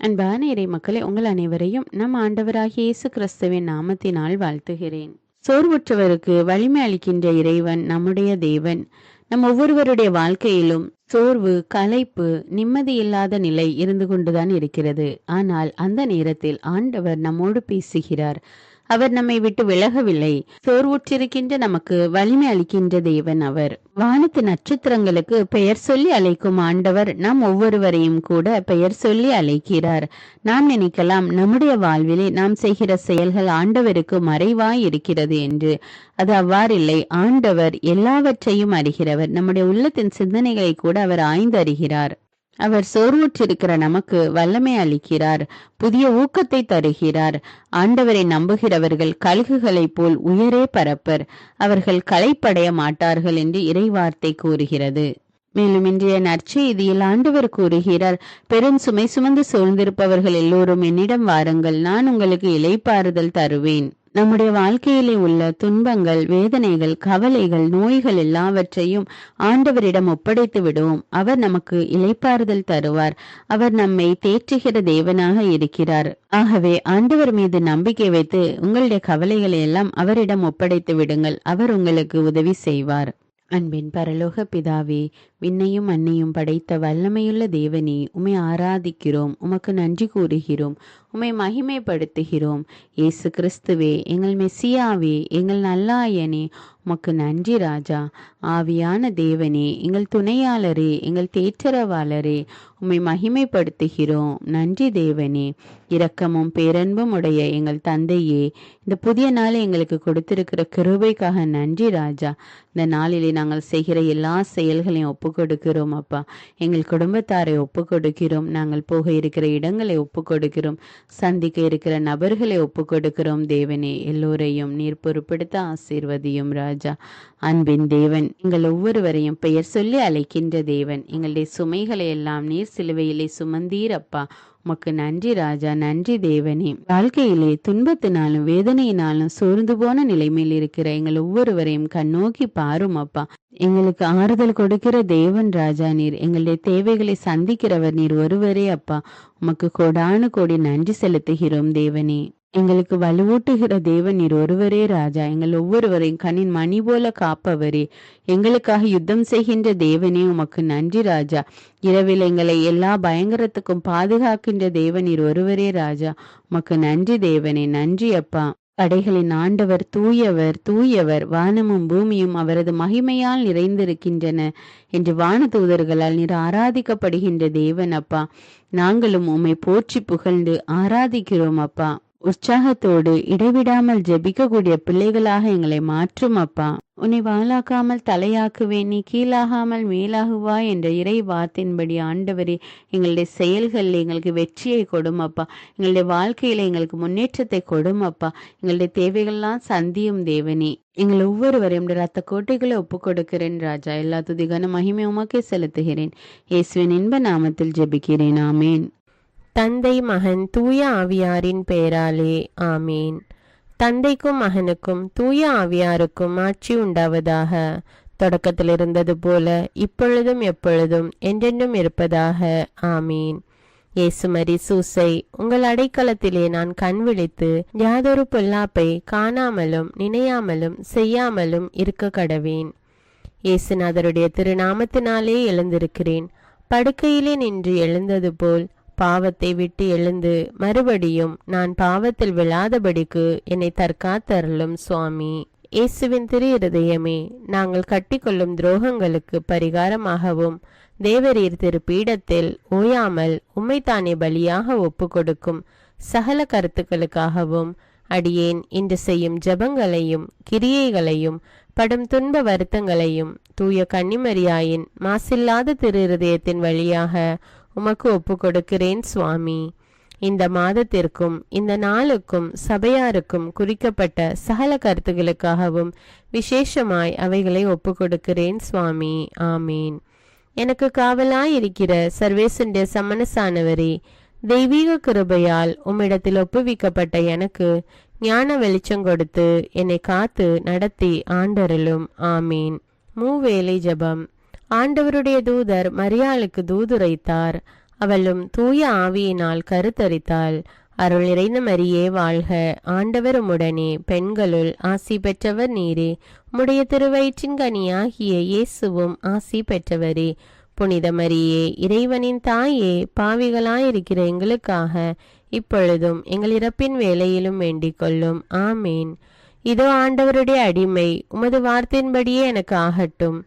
அன்பான இறை மக்களே, உங்கள் அனைவரையும் நம் ஆண்டவராகிய இயேசு கிறிஸ்துவின் நாமத்தினால் வாழ்த்துகிறேன். சோர்வுற்றவருக்கு வலிமை அளிக்கின்ற இறைவன் நம்முடைய தேவன். நம் ஒவ்வொருவருடைய வாழ்க்கையிலும் சோர்வு, களைப்பு, நிம்மதியில்லாத நிலை இருந்து கொண்டுதான் இருக்கிறது. ஆனால் அந்த நேரத்தில் ஆண்டவர் நம்மோடு பேசுகிறார். அவர் நம்மை விட்டு விலகவில்லை. சோர்வுற்றிருக்கின்ற நமக்கு வலிமை அளிக்கின்ற தேவன் அவர். வானத்து நட்சத்திரங்களுக்கு பெயர் சொல்லி அழைக்கும் ஆண்டவர் நம் ஒவ்வொருவரையும் கூட பெயர் சொல்லி அழைக்கிறார். நாம் நினைக்கலாம், நம்முடைய வாழ்விலே நாம் செய்கிற செயல்கள் ஆண்டவருக்கு மறைவாய் இருக்கிறது என்று. அது அவ்வாறில்லை. ஆண்டவர் எல்லாவற்றையும் அறிகிறவர். நம்முடைய உள்ளத்தின் சிந்தனைகளை கூட அவர் ஆய்ந்து அறிகிறார். அவர் சோர்வுற்றிருக்கிற நமக்கு வல்லமை அளிக்கிறார், புதிய ஊக்கத்தை தருகிறார். ஆண்டவரை நம்புகிறவர்கள் கழுகுகளைப் போல் உயரே பரப்பர், அவர்கள் களைப்படைய மாட்டார்கள் என்று இறைவார்த்தை கூறுகிறது. மேலும் இன்றைய நற்செய்தியில் ஆண்டவர் கூறுகிறார், பெரும் சுமை சுமந்து சூழ்ந்திருப்பவர்கள் எல்லோரும் என்னிடம் வாருங்கள், நான் உங்களுக்கு இளைப்பாறுதல் தருவேன். நம்முடைய வாழ்க்கையிலே உள்ள துன்பங்கள், வேதனைகள், கவலைகள், நோய்கள் எல்லாவற்றையும் ஆண்டவரிடம் ஒப்படைத்து விடுவோம். அவர் நமக்கு இளைப்பாறுதல் தருவார். அவர் நம்மை தேற்றுகிற தேவனாக இருக்கிறார். ஆகவே ஆண்டவர் மீது நம்பிக்கை வைத்து உங்களுடைய கவலைகளை எல்லாம் அவரிடம் ஒப்படைத்து விடுங்கள். அவர் உங்களுக்கு உதவி செய்வார். அன்பின் பரலோக பிதாவே, விண்ணையும் மண்ணையும் படைத்த வல்லமையுள்ள தேவனே, உம்மை ஆராதிக்கிறோம், உமக்கு நன்றி கூறுகிறோம், உம்மை மகிமைப்படுத்துகிறோம். இயேசு கிறிஸ்துவே, எங்கள் மெசியாவே, எங்கள் நல்லாயனே, உமக்கு நன்றி ராஜா. ஆவியான தேவனே, எங்கள் துணையாளரே, எங்கள் தேற்றரவாளரே, உம்மை மகிமைப்படுத்துகிறோம். நன்றி தேவனே. இரக்கமும் பேரன்பும் உடைய எங்கள் தந்தையே, இந்த புதிய நாளை எங்களுக்கு கொடுத்திருக்கிற கிருபைக்காக நன்றி ராஜா. இந்த நாளிலே நாங்கள் செய்கிற எல்லா செயல்களையும் ஒப்பு கொடுக்கிறோம் அப்பா. எங்கள் குடும்பத்தாரை ஒப்பு கொடுக்கிறோம். நாங்கள் போக இருக்கிற இடங்களை ஒப்பு கொடுக்கிறோம். சந்திக்க இருக்கிற நபர்களை ஒப்பு கொடுக்கிறோம் தேவனே. எல்லோரையும் நீர் பொறுப்படுத்த ஆசீர்வதியும் ராஜா. அன்பின் தேவன், எங்கள் ஒவ்வொருவரையும் பெயர் சொல்லி அழைக்கின்ற தேவன். எங்களுடைய சுமைகளை எல்லாம் நீர் சிலுவையிலே சுமந்தீர் அப்பா. உமக்கு நன்றி ராஜா. நன்றி தேவனே. வாழ்க்கையிலே துன்பத்தினாலும் வேதனையினாலும் சோர்ந்து போன நிலைமையில் இருக்கிற எங்கள் ஒவ்வொருவரையும் கண்ணோக்கி பாரும் அப்பா. எங்களுக்கு ஆறுதல் கொடுக்கிற தேவன் ராஜா நீர். எங்களுடைய தேவைகளை சந்திக்கிறவர் நீர் ஒருவரே அப்பா. உமக்கு கோடானு கோடி நன்றி செலுத்துகிறோம் தேவனே. எங்களுக்கு வலுவூட்டுகிற தேவன் நீர் ஒருவரே ராஜா. எங்கள் ஒவ்வொருவரையும் கண்ணின் மணி போல காப்பவரே, எங்களுக்காக யுத்தம் செய்கின்ற தேவனே, உமக்கு நன்றி ராஜா. இரவில் எங்களை எல்லா பயங்கரத்துக்கும் பாதுகாக்கின்ற தேவன் நீர் ஒருவரே ராஜா. உமக்கு நன்றி தேவனே. நன்றி அப்பா. படைகளின் ஆண்டவர் தூயவர் தூயவர், வானமும் பூமியும் அவரது மகிமையால் நிறைந்திருக்கின்றன என்று வான தூதர்களால் நீர் ஆராதிக்கப்படுகின்ற தேவன் அப்பா. நாங்களும் உம்மை போற்றி புகழ்ந்து ஆராதிக்கிறோம் அப்பா. உற்சாகத்தோடு இடைவிடாமல் ஜெபிக்கக்கூடிய பிள்ளைகளாக எங்களை மாற்றும் அப்பா. உன்னை வாளாக்காமல் தலையாக்குவேன், நீ கீழாகாமல் மேலாகுவாய் என்ற இறை வார்த்தையின்படி ஆண்டவரே, எங்களுடைய செயல்களில் எங்களுக்கு வெற்றியை கொடும் அப்பா. எங்களுடைய வாழ்க்கையில எங்களுக்கு முன்னேற்றத்தை கொடும் அப்பா. எங்களுடைய தேவைகள்லாம் சந்தியும் தேவனே. எங்கள் ஒவ்வொருவரையும் ரத்த கோட்டைகளை ஒப்பு கொடுக்கிறேன் ராஜா. எல்லா துதிகான மகிமை உமக்கே செலுத்துகிறேன். இயேசுவின் இன்ப நாமத்தில் ஜெபிக்கிறேன். ஆமேன். தந்தை, மகன், தூய ஆவியாரின் பெயராலே ஆமீன். தந்தைக்கும் மகனுக்கும் தூய ஆவியாருக்கும் ஆட்சி உண்டாவதாக. தொடக்கத்தில் இருந்தது போல இப்பொழுதும் எப்பொழுதும் என்றென்றும் இருப்பதாக ஆமீன். இயேசுமரி சூசை, உங்கள் அடைக்கலத்திலே நான் கண் விழித்து யாதொரு பொல்லாப்பை காணாமலும் நினையாமலும் செய்யாமலும் இருக்க கடவேன். இயேசுநாதருடைய திருநாமத்தினாலே எழுந்திருக்கிறேன். படுக்கையிலே நின்று எழுந்தது போல் பாவத்தை விட்டு எழுந்து மறுபடியும் நான் பாவத்தில் விழாதபடிக்கு என்னை தற்காத்தருளும் சுவாமி. இயேசுவின் திரு இருதயமே, நாங்கள் கட்டிக்கொள்ளும் துரோகங்களுக்கு பரிகாரமாகவும் தேவரீர் திரு பீடத்தில் ஓயாமல் உம்மைத்தானே பலியாக ஒப்பு கொடுக்கும் சகல கருத்துக்களுக்காகவும் அடியேன் இன்று செய்யும் ஜபங்களையும் கிரியைகளையும் படும் துன்ப வருத்தங்களையும் தூய கன்னிமரியாயின் மாசில்லாத திரு இருதயத்தின் வழியாக உமக்கு ஒப்பு கொடுக்கிறேன் சுவாமி. இந்த மாதத்திற்கும் இந்த நாளுக்கும் சபையாருக்கும் குறிக்கப்பட்ட சகல கருத்துகளுக்காகவும் விசேஷமாய் அவைகளை ஒப்பு கொடுக்கிறேன் சுவாமி. ஆமீன். எனக்கு காவலாயிருக்கிற சர்வேசுடைய சமனசானவரே, தெய்வீக கிருபையால் உம்மிடத்தில் ஒப்புவிக்கப்பட்ட எனக்கு ஞான வெளிச்சம் கொடுத்து என்னை காத்து நடத்தி ஆண்டருளும். ஆமீன். மூவேளை ஜபம். ஆண்டவருடைய தூதர் மரியாளுக்கு தூதுரைத்தார். அவளும் தூய ஆவியினால் கருத்தரித்தாள். அருள் நிறைந்த மரியே வாழ்க, ஆண்டவர் உம்முடனே, பெண்களுள் ஆசி பெற்றவர் நீரே. உம்முடைய திருவயிற்றின் கனியாகிய இயேசுவும் ஆசி பெற்றவரே. புனித மரியே, இறைவனின் தாயே, பாவிகளாயிருக்கிற எங்களுக்காக இப்பொழுதும் எங்கள் இறப்பின் வேளையிலும் வேண்டிக் கொள்ளும். ஆமேன். இதோ ஆண்டவருடைய அடிமை, உமது வார்த்தையின்படியே எனக்கு ஆகட்டும்.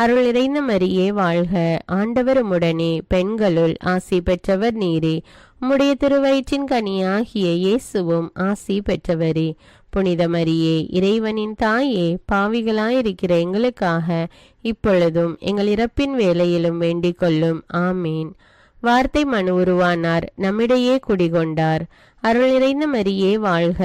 அருள் நிறைந்த மரியே வாழ்க, ஆண்டவர் உம்முடனே, பெண்களுள் ஆசி பெற்றவர் நீரே. உம்முடைய திருவயிற்றின் கனியாகிய இயேசுவும் ஆசி பெற்றவரே. புனித மரியே, இறைவனின் தாயே, பாவிகளாயிருக்கிற எங்களுக்காக இப்பொழுதும் எங்கள் இறப்பின் வேளையிலும் வேண்டிக் கொள்ளும். ஆமேன். வார்த்தை மனு உருவானார், நம்மிடையே குடிகொண்டார். அருள் நிறைந்த மரியே வாழ்க,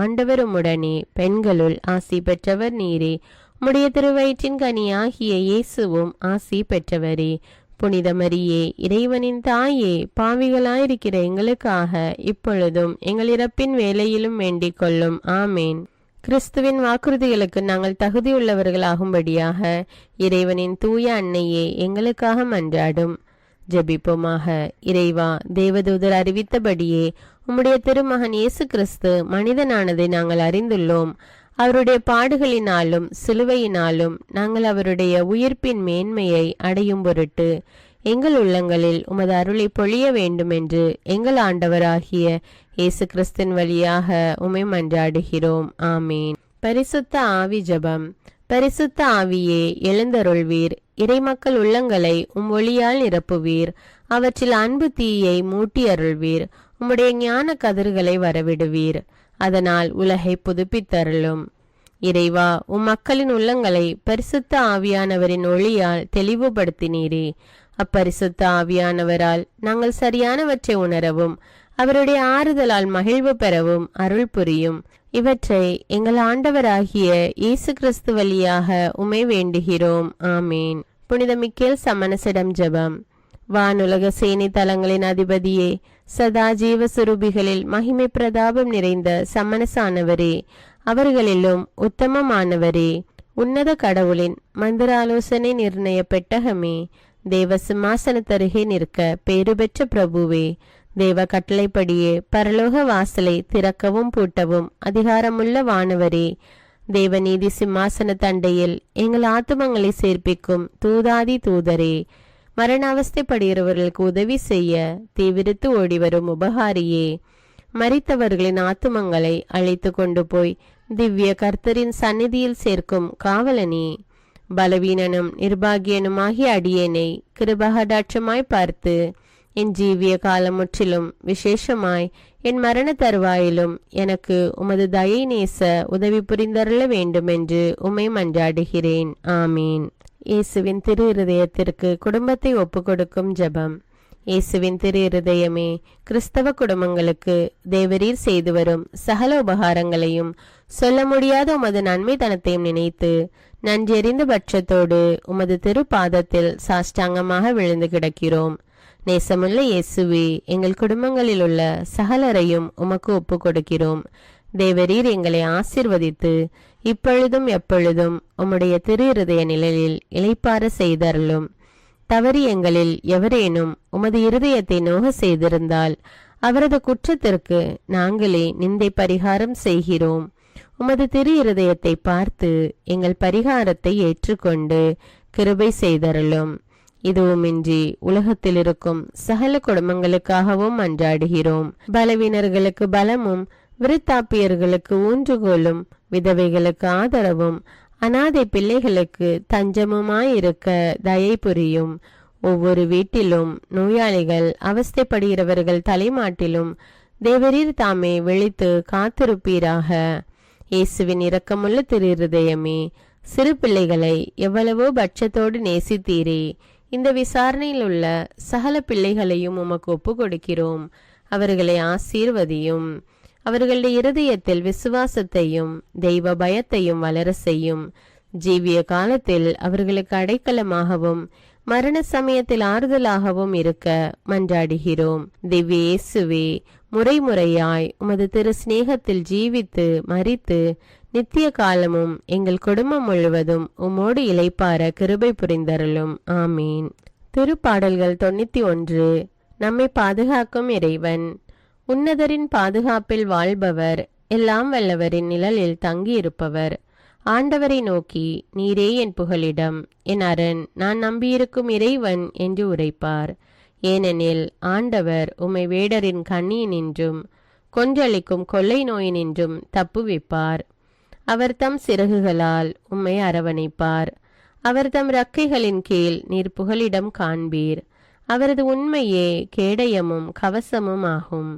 ஆண்டவர் உம்முடனே, பெண்களுள் ஆசி பெற்றவர் நீரே. உம்முடைய திருவயிற்றின் கனியாகிய இயேசுவும் ஆசி பெற்றவரே. புனித மரியே, இறைவனின் தாயே, பாவிகளாயிருக்கிற எங்களுக்காக இப்பொழுதும் எங்கள் இறப்பின் வேளையிலும் வேண்டிக் கொள்ளும். ஆமேன். கிறிஸ்துவின் வாக்குறுதிகளுக்கு நாங்கள் தகுதியுள்ளவர்களாகும்படியாக இறைவனின் தூய அன்னையே எங்களுக்காக மன்றாடும். ஜெபிப்போமாக. இறைவா, தேவதூதர் அறிவித்தபடியே உம்முடைய திருமகன் இயேசு கிறிஸ்து மனிதனானதை நாங்கள் அறிந்துள்ளோம். அவருடைய பாடுகளினாலும் சிலுவையினாலும் நாங்கள் அவருடைய உயிர்ப்பின் மேன்மையை அடையும் பொருட்டு எங்கள் உள்ளங்களில் உமது அருளை பொழிய வேண்டுமென்று எங்கள் ஆண்டவராகிய இயேசு கிறிஸ்தின் வழியாக உம்மை மன்றாடுகிறோம். ஆமீன். பரிசுத்த ஆவி ஜெபம். பரிசுத்த ஆவியே, எழுந்தருள்வீர். இறைமக்கள் உள்ளங்களை ஒளியால் நிரப்புவீர். அவற்றில் அன்பு தீயை மூட்டி அருள்வீர். உம்முடைய ஞான கதிர்களை வரவிடுவீர். அதனால் உலகை புதுப்பித்தருளும். இறைவா, மக்களின் உள்ளங்களை பரிசுத்த ஆவியானவரின் ஒளியால் தெளிவுபடுத்தினீரே. அப்பரிசுத்த ஆவியானவரால் நாங்கள் சரியானவற்றை உணரவும் அவருடைய ஆறுதலால் மகிழ்வு பெறவும் அருள் புரியும். இவற்றை எங்கள் ஆண்டவராகிய இயேசு கிறிஸ்து வழியாக உம்மை வேண்டுகிறோம். ஆமேன். புனித மிக்கேல் சமணசிடம் ஜெபம். வானுலக சேனை தலங்களின் அதிபதியே, சதா ஜீவ சுரூபிகளில் மகிமை பிரதாபம் நிறைந்த சமணசானவரே, அவர்களிலும் உத்தமமானவரே, உன்னத கடவுளின் மந்திராலோசனை நிர்ணய பெட்டகமே, தேவ சிம்மாசனத்தருகே நிற்க பேறு பெற்ற பிரபுவே, தேவ கட்டளைப்படியே பரலோக வாசலை திறக்கவும் பூட்டவும் அதிகாரமுள்ள வானவரே, தேவநீதி சிம்மாசன தண்டையில் எங்கள் ஆத்துமங்களை சேர்ப்பிக்கும் தூதாதி தூதரே, மரண அவஸ்தைப்படுகிறவர்களுக்கு உதவி செய்ய தீவிரித்து ஓடிவரும் உபகாரியே, மரித்தவர்களின் ஆத்துமங்களை அழைத்து கொண்டு போய் திவ்ய கர்த்தரின் சந்நிதியில் சேர்க்கும் காவலனே, பலவீனனும் நிர்பாகியனுமாகிய அடியேனை கிருபகடாட்சமாய் பார்த்து என் ஜீவிய காலம் முற்றிலும் விசேஷமாய் என் மரண தருவாயிலும் எனக்கு உமது தயை நேச உதவி புரிந்தருள வேண்டுமென்று உம்மை மன்றாடுகிறேன். ஆமீன். இயேசுவின் திரு இருதயத்திற்கு குடும்பத்தை ஒப்புக்கொடுக்கும் ஜெபம். இயேசுவின் திரு இருதயமே, கிறிஸ்தவ குடும்பங்களுக்கு தேவரீர் செய்து வரும் சகல உபகாரங்களையும் சொல்ல முடியாத உமது நன்மைத்தனத்தையும் நினைத்து நன்றெறிந்த பட்சத்தோடு உமது திரு பாதத்தில் சாஷ்டாங்கமாக விழுந்து கிடக்கிறோம். நேசமுள்ள இயேசுவே, எங்கள் குடும்பங்களில் உள்ள சகலரையும் உமக்கு ஒப்பு கொடுக்கிறோம். தேவரீர் எங்களை ஆசிர்வதித்து இப்பொழுதும் எப்பொழுதும் உம்முடைய திரு இருதய நிழலில் இளைப்பாற செய்தருளும். தவறி எங்களில் எவரேனும் உமது இருதயத்தை நோக செய்திருந்தால் அவரது குற்றத்திற்கு நாங்களே நிந்தை பரிகாரம் செய்கிறோம். உமது திரு இருதயத்தை பார்த்து எங்கள் பரிகாரத்தை ஏற்றுக்கொண்டு கிருபை செய்தருளும். இதுவுமின்றி உலகத்தில் இருக்கும் சகல குடும்பங்களுக்காகவும் மன்றாடுகிறோம். பலவீனர்களுக்கு பலமும், விருத்தாப்பியர்களுக்கு ஊன்றுகோலும், விதவைகளுக்கு ஆதரவும், அனாதை பிள்ளைகளுக்கு தஞ்சமுமாயிருக்க தயை புரியும். ஒவ்வொரு வீட்டிலும் நோயாளிகள் அவஸ்தைப்படுகிறவர்கள் தலைமாட்டிலும் தேவரீர் தாமே விழித்து காத்திருப்பீராக. இயேசுவின் இரக்கமுள்ள திரு இருதயமே, சிறு பிள்ளைகளை எவ்வளவோ பட்சத்தோடு நேசித்தீரே. இந்த விசாரணையில் உள்ள சகல பிள்ளைகளையும் உமக்கு ஒப்பு கொடுக்கிறோம். அவர்களை ஆசீர்வதியும். அவர்களுடைய இருதயத்தில் விசுவாசத்தையும் தெய்வ பயத்தையும் வளர செய்யும். ஜீவிய காலத்தில் அவர்களுக்கு அடைக்கலமாகவும் மரண சமயத்தில் ஆறுதலாகவும் இருக்க மன்றாடுகிறோம். திவ்ய இயேசுவே, முறைமுறையாய் உமது திரு சிநேகத்தில் ஜீவித்து மரித்து நித்திய காலமும் எங்கள் குடும்பம் முழுவதும் உம்மோடு இளைப்பார கிருபை புரிந்தருளும். ஆமீன். திருப்பாடல்கள் 91. நம்மை பாதுகாக்கும் இறைவன். உன்னதரின் பாதுகாப்பில் வாழ்பவர், எல்லாம் வல்லவரின் நிழலில் தங்கியிருப்பவர். ஆண்டவரை நோக்கி, நீரே என் புகலிடம், என் அரண், நான் நம்பியிருக்கும் இறைவன் என்று உரைப்பார். ஏனெனில் ஆண்டவர் உம்மை வேடரின் கண்ணியினின்றும் கொன்றளிக்கும் கொள்ளை நோயினின்றும் தப்புவிப்பார். அவர் தம் சிறகுகளால் உம்மை அரவணைப்பார். அவர் தம் இறக்கைகளின் கீழ் நீர் புகலிடம் காண்பீர். அவரது உண்மையே கேடயமும் கவசமும் ஆகும்.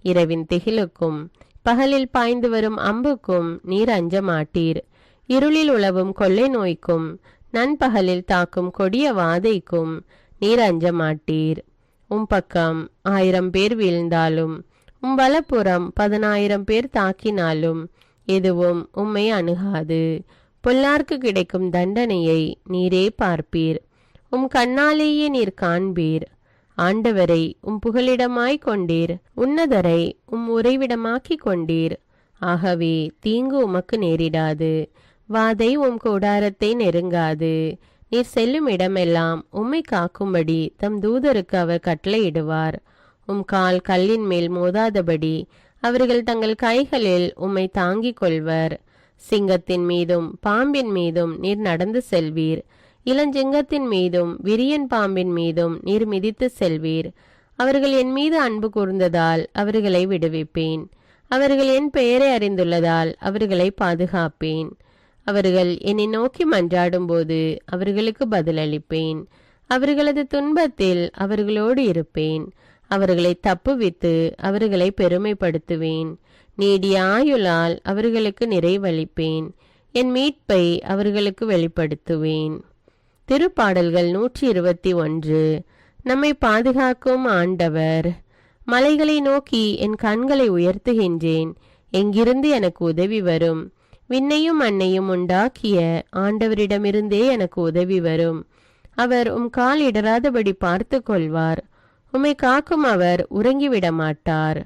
இரவின் திகிலுக்கும் பகலில் பாய்ந்து வரும் அம்புக்கும் நீர் அஞ்ச மாட்டீர். இருளில் உலவும் கொள்ளை நோய்க்கும் நண்பகலில் தாக்கும் கொடிய வாதைக்கும் நீர் அஞ்ச மாட்டீர். பக்கம் 1000 பேர் வீழ்ந்தாலும் வலப்புறம் 10,000 பேர் தாக்கினாலும் எதுவும் உம்மை அணுகாது. பொல்லார்க்கு கிடைக்கும் தண்டனையை நீரே பார்ப்பீர். கண்ணாலேயே நீர் காண்பீர். ஆண்டவரை புகலிடமாய் கொண்டீர். உன்னதரை உறைவிடமாக்கி கொண்டீர். ஆகவே தீங்கு உமக்கு நேரிடாது. வாதை கூடாரத்தை நெருங்காது. நீர் செல்லும் இடமெல்லாம் உம்மை காக்கும்படி தம் தூதருக்கு அவர் கட்டளையிடுவார். கால் கல்லின் மேல் மோதாதபடி அவர்கள் தங்கள் கைகளில் உம்மை தாங்கிக் கொள்வர். சிங்கத்தின் மீதும் பாம்பின் மீதும் நீர் நடந்து செல்வீர். இளஞ்சிங்கத்தின் மீதும் விரியன் பாம்பின் மீதும் நீர் மிதித்து செல்வீர். அவர்கள் என் மீது அன்பு கூர்ந்ததால் அவர்களை விடுவிப்பேன். அவர்கள் என் பெயரை அறிந்துள்ளதால் அவர்களை பாதுகாப்பேன். அவர்கள் என்னை நோக்கி மன்றாடும் போது அவர்களுக்கு பதிலளிப்பேன். அவர்களது துன்பத்தில் அவர்களோடு இருப்பேன். அவர்களை தப்புவித்து அவர்களை பெருமைப்படுத்துவேன். நீடிய ஆயுளால் அவர்களுக்கு நிறைவளிப்பேன். என் மீட்பை அவர்களுக்கு வெளிப்படுத்துவேன். திருப்பாடல்கள் 121. நம்மை பாதுகாக்கும் ஆண்டவர். மலைகளை நோக்கி என் கண்களை உயர்த்துகின்றேன். எங்கிருந்து எனக்கு உதவி வரும்? விண்ணையும் மண்ணையும் உண்டாக்கிய ஆண்டவரிடமிருந்தே எனக்கு உதவி வரும். அவர் கால் இடராதபடி பார்த்து கொள்வார். உம்மை காக்கும் அவர் உறங்கிவிட மாட்டார்.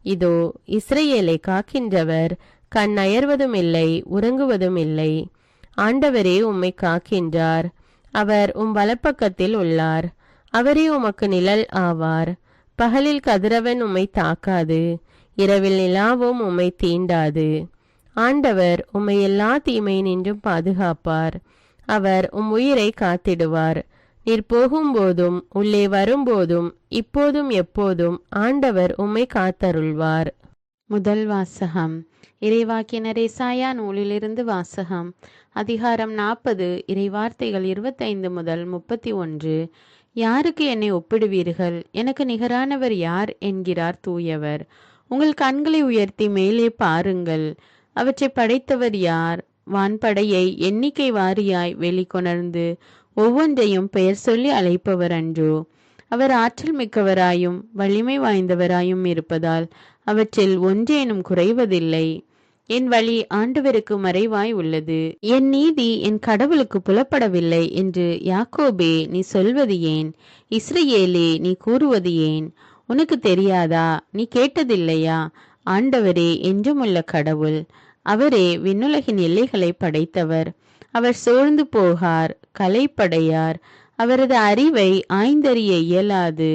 இதோ இஸ்ரவேலை காக்கின்றவர் கண் அயர்வதும் இல்லை, உறங்குவதும் இல்லை. ஆண்டவரே உம்மை காக்கின்றார். அவர் வலப்பக்கத்தில் உள்ளார். அவரே உமக்கு நிழல் ஆவார். பகலில் கதிரவன் உம்மை தாக்காது, இரவில் நிலாவும் உம்மை தீண்டாது. ஆண்டவர் உம்மை எல்லா தீமையினின்றும் பாதுகாப்பார். அவர் உயிரை காத்திடுவார். நீர் போகும்போதும் உள்ளே வரும்போதும் இப்போதும் எப்போதும் ஆண்டவர் உம்மை காத்தருள்வார். முதல் வாசகம். இறைவாக்கினர் எசாயா நூலிலிருந்து வாசகம். அதிகாரம் 40, இறைவார்த்தைகள் 25 முதல் 31. யாருக்கு என்னை ஒப்பிடுவீர்கள்? எனக்கு நிகரானவர் யார் என்கிறார் தூயவர். உங்கள் கண்களை உயர்த்தி மேலே பாருங்கள். அவற்றை படைத்தவர் யார்? வான்படையை எண்ணிக்கை வாரியாய் வெளிக்கொணர்ந்து ஒவ்வொன்றையும் பெயர் சொல்லி அழைப்பவர் அன்றோ? அவர் ஆற்றல் மிக்கவராயும் வலிமை வாய்ந்தவராயும் இருப்பதால் அவற்றில் ஒன்றேனும் குறைவதில்லை. என் வழி ஆண்டவருக்கு மறைவாய் உள்ளது, என் நீதி என் கடவுளுக்கு புலப்படவில்லை என்று யாக்கோபே நீ சொல்வது ஏன்? இஸ்ரவேலே நீ கூறுவது ஏன்? உனக்கு தெரியாதா? நீ கேட்டதில்லையா? ஆண்டவரே என்றுமுள்ள கடவுள். அவரே விண்ணுலகின் எல்லைகளை படைத்தவர். அவர் சோர்ந்து போகார், கலைப்படையார். அவரது அறிவை ஆய்ந்தறிய இயலாது.